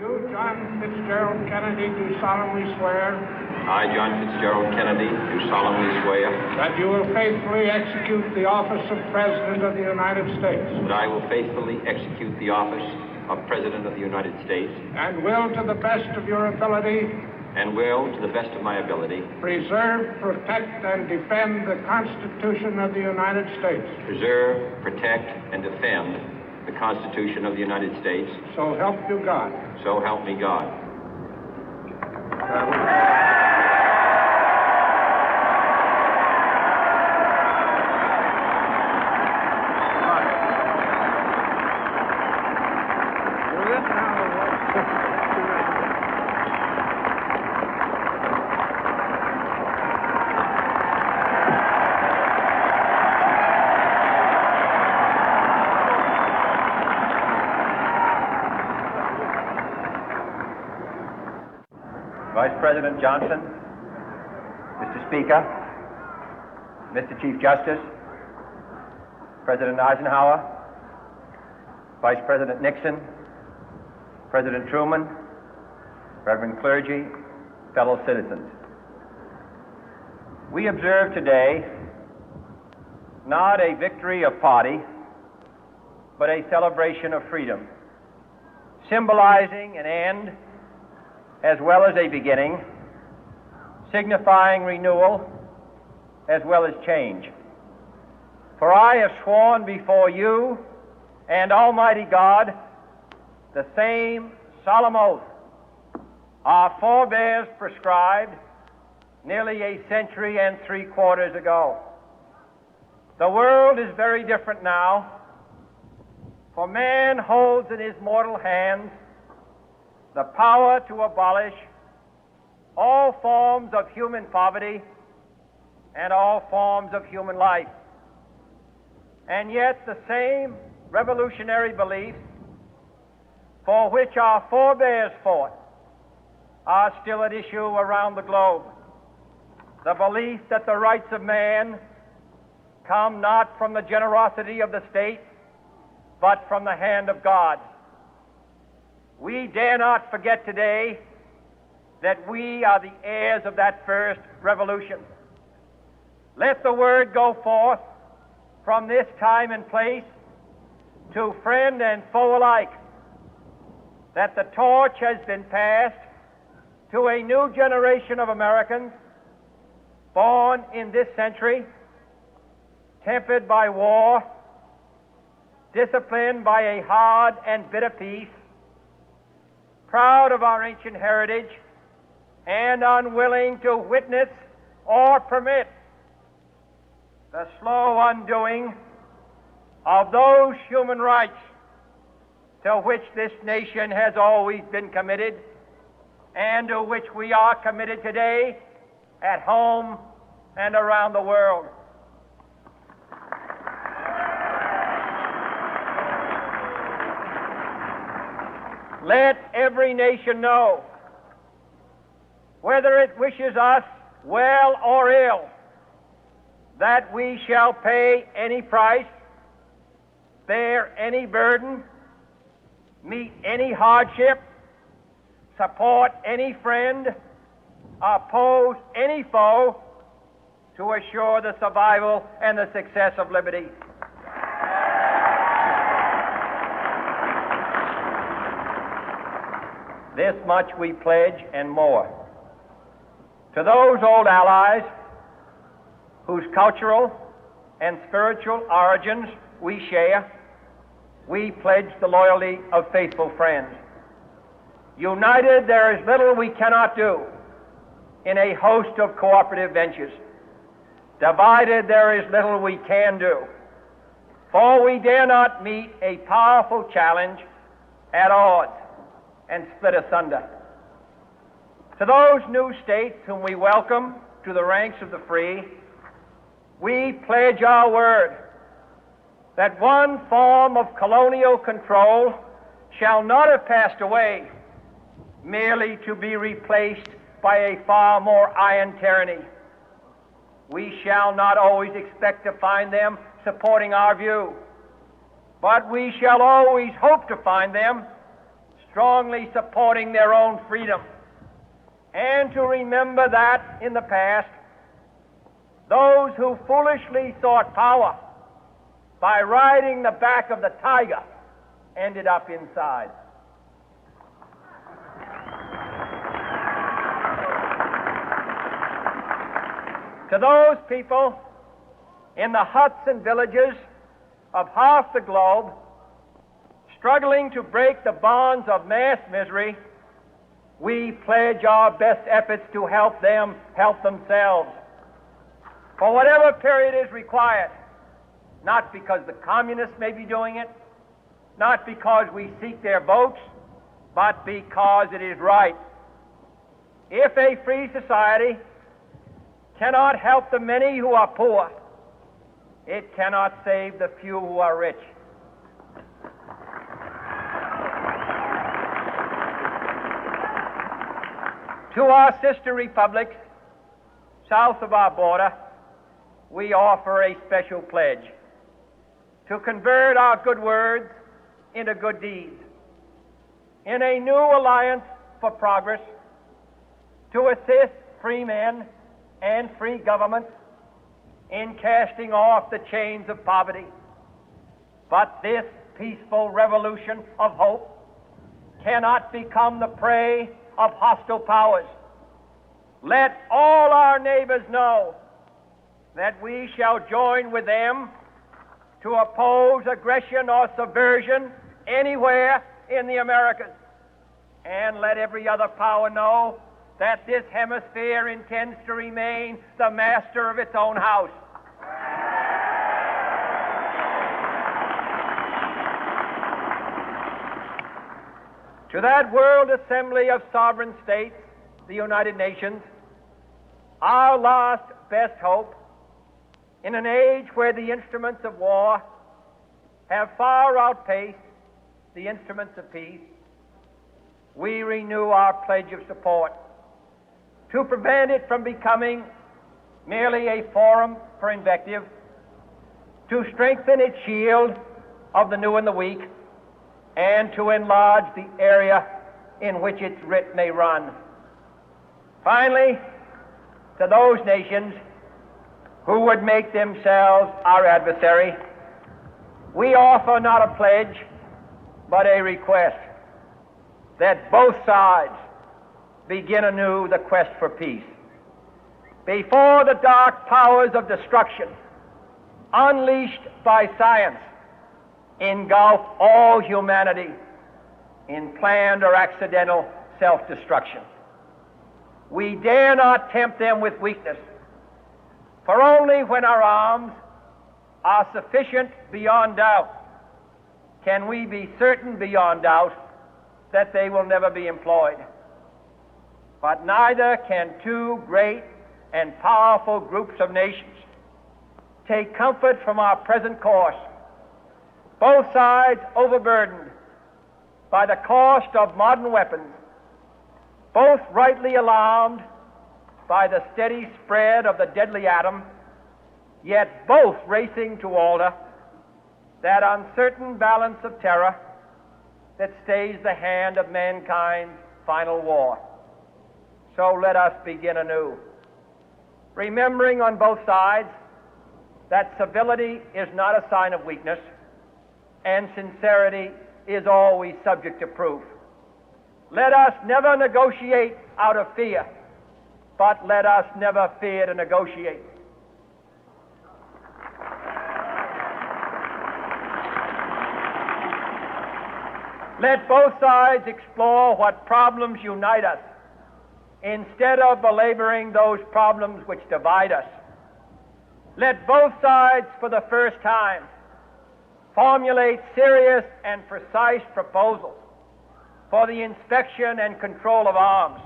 You, John Fitzgerald Kennedy, do solemnly swear I, John Fitzgerald Kennedy, do solemnly swear that you will faithfully execute the office of President of the United States that I will faithfully execute the office of President of the United States and will, to the best of your ability, and will, to the best of my ability, preserve, protect, and defend the Constitution of the United States. preserve, protect, and defend the Constitution of the United States. So help you God. So help me God. Vice President Johnson, Mr. Speaker, Mr. Chief Justice, President Eisenhower, Vice President Nixon, President Truman, Reverend clergy, fellow citizens. We observe today not a victory of party, but a celebration of freedom, symbolizing an end as well as a beginning, signifying renewal as well as change. For I have sworn before you and Almighty God the same solemn oath our forebears prescribed nearly a century and 3/4 ago. The world is very different now, for man holds in his mortal hands the power to abolish all forms of human poverty and all forms of human life. And yet the same revolutionary beliefs for which our forebears fought are still at issue around the globe. The belief that the rights of man come not from the generosity of the state, but from the hand of God. We dare not forget today that we are the heirs of that first revolution. Let the word go forth from this time and place to friend and foe alike that the torch has been passed to a new generation of Americans born in this century, tempered by war, disciplined by a hard and bitter peace, proud of our ancient heritage, and unwilling to witness or permit the slow undoing of those human rights to which this nation has always been committed and to which we are committed today at home and around the world. Let every nation know, whether it wishes us well or ill, that we shall pay any price, bear any burden, meet any hardship, support any friend, oppose any foe to assure the survival and the success of liberty. This much we pledge and more. To those old allies whose cultural and spiritual origins we share, we pledge the loyalty of faithful friends. United, there is little we cannot do in a host of cooperative ventures. Divided, there is little we can do, for we dare not meet a powerful challenge at odds and split asunder. To those new states whom we welcome to the ranks of the free, we pledge our word that one form of colonial control shall not have passed away merely to be replaced by a far more iron tyranny. We shall not always expect to find them supporting our view, but we shall always hope to find them strongly supporting their own freedom, and to remember that in the past, those who foolishly sought power by riding the back of the tiger ended up inside. To those people in the huts and villages of half the globe struggling to break the bonds of mass misery, we pledge our best efforts to help them help themselves for whatever period is required, not because the communists may be doing it, not because we seek their votes, but because it is right. If a free society cannot help the many who are poor, it cannot save the few who are rich. To our sister republics south of our border, we offer a special pledge to convert our good words into good deeds, in a new alliance for progress, to assist free men and free governments in casting off the chains of poverty. But this peaceful revolution of hope cannot become the prey of hostile powers. Let all our neighbors know that we shall join with them to oppose aggression or subversion anywhere in the Americas. And let every other power know that this hemisphere intends to remain the master of its own house. To that World Assembly of Sovereign States, the United Nations, our last best hope, in an age where the instruments of war have far outpaced the instruments of peace, we renew our pledge of support to prevent it from becoming merely a forum for invective, to strengthen its shield of the new and the weak, and to enlarge the area in which its writ may run. Finally, to those nations who would make themselves our adversary, we offer not a pledge, but a request that both sides begin anew the quest for peace. Before the dark powers of destruction, unleashed by science, engulf all humanity in planned or accidental self-destruction, we dare not tempt them with weakness, for only when our arms are sufficient beyond doubt can we be certain beyond doubt that they will never be employed. But neither can two great and powerful groups of nations take comfort from our present course, both sides overburdened by the cost of modern weapons, both rightly alarmed by the steady spread of the deadly atom, yet both racing to alter that uncertain balance of terror that stays the hand of mankind's final war. So let us begin anew, remembering on both sides that civility is not a sign of weakness, and sincerity is always subject to proof. Let us never negotiate out of fear, but let us never fear to negotiate. Let both sides explore what problems unite us, instead of belaboring those problems which divide us. Let both sides, for the first time, formulate serious and precise proposals for the inspection and control of arms,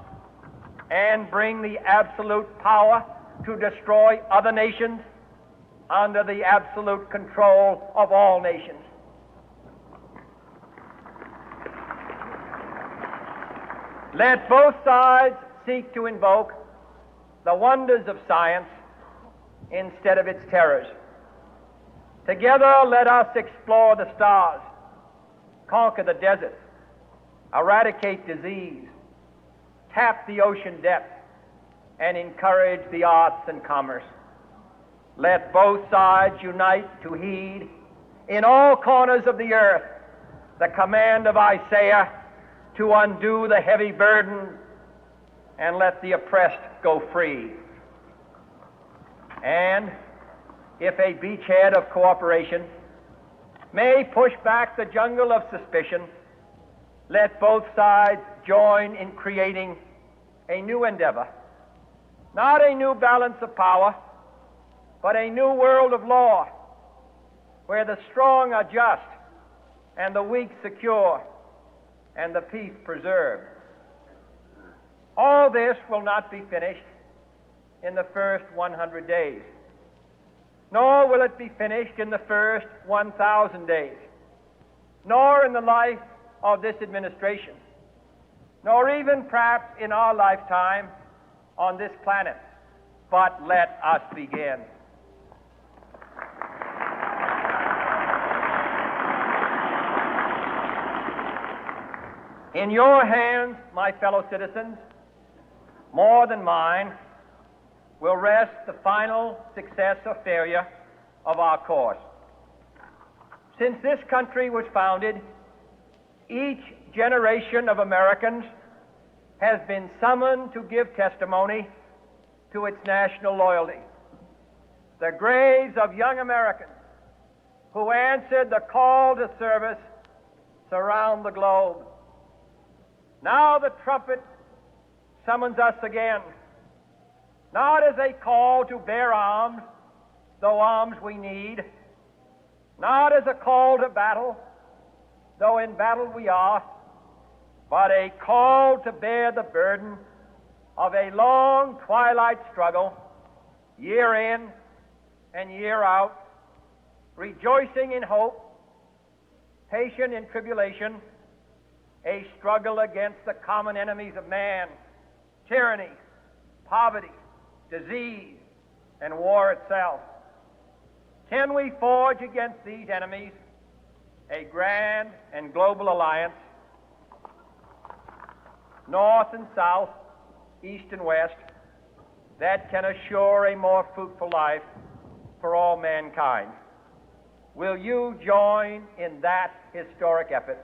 and bring the absolute power to destroy other nations under the absolute control of all nations. Let both sides seek to invoke the wonders of science instead of its terrors. Together, let us explore the stars, conquer the deserts, eradicate disease, tap the ocean depths, and encourage the arts and commerce. Let both sides unite to heed in all corners of the earth the command of Isaiah to undo the heavy burden and let the oppressed go free. And if a beachhead of cooperation may push back the jungle of suspicion, let both sides join in creating a new endeavor, not a new balance of power, but a new world of law, where the strong are just and the weak secure and the peace preserved. All this will not be finished in the first 100 days, nor will it be finished in the first 1,000 days, nor in the life of this administration, nor even perhaps in our lifetime on this planet. But let us begin. In your hands, my fellow citizens, more than mine, will rest the final success or failure of our course. Since this country was founded, each generation of Americans has been summoned to give testimony to its national loyalty. The graves of young Americans who answered the call to service surround the globe. Now the trumpet summons us again, not as a call to bear arms, though arms we need, not as a call to battle, though in battle we are, but a call to bear the burden of a long twilight struggle, year in and year out, rejoicing in hope, patient in tribulation, a struggle against the common enemies of man, tyranny, poverty, disease, and war itself. Can we forge against these enemies a grand and global alliance, north and south, east and west, that can assure a more fruitful life for all mankind? Will you join in that historic effort?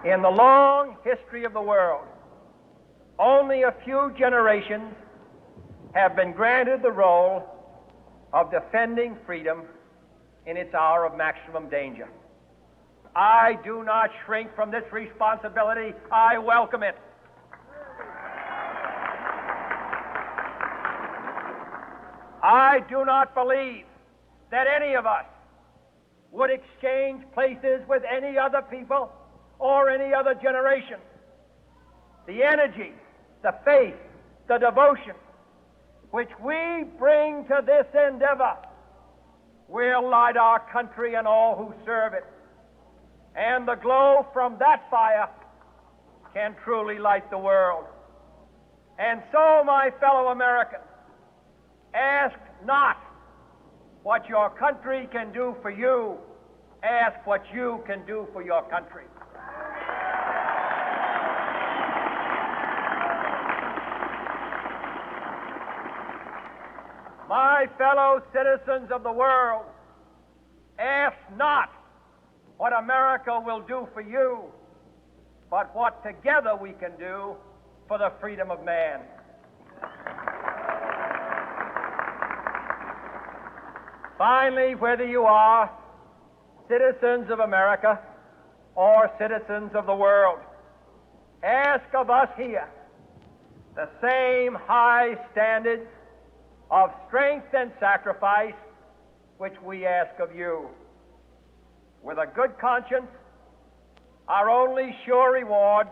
In the long history of the world, only a few generations have been granted the role of defending freedom in its hour of maximum danger. I do not shrink from this responsibility. I welcome it. I do not believe that any of us would exchange places with any other people or any other generation. The energy, the faith, the devotion which we bring to this endeavor will light our country and all who serve it. And the glow from that fire can truly light the world. And so, my fellow Americans, ask not what your country can do for you. Ask what you can do for your country. My fellow citizens of the world, ask not what America will do for you, but what together we can do for the freedom of man. Finally, whether you are citizens of America or citizens of the world, ask of us here the same high standards of strength and sacrifice which we ask of you. With a good conscience, our only sure reward,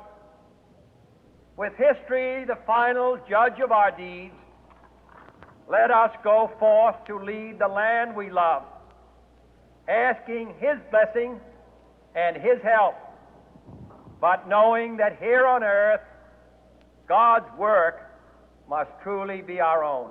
with history the final judge of our deeds, let us go forth to lead the land we love, asking His blessing and His help, but knowing that here on earth God's work must truly be our own.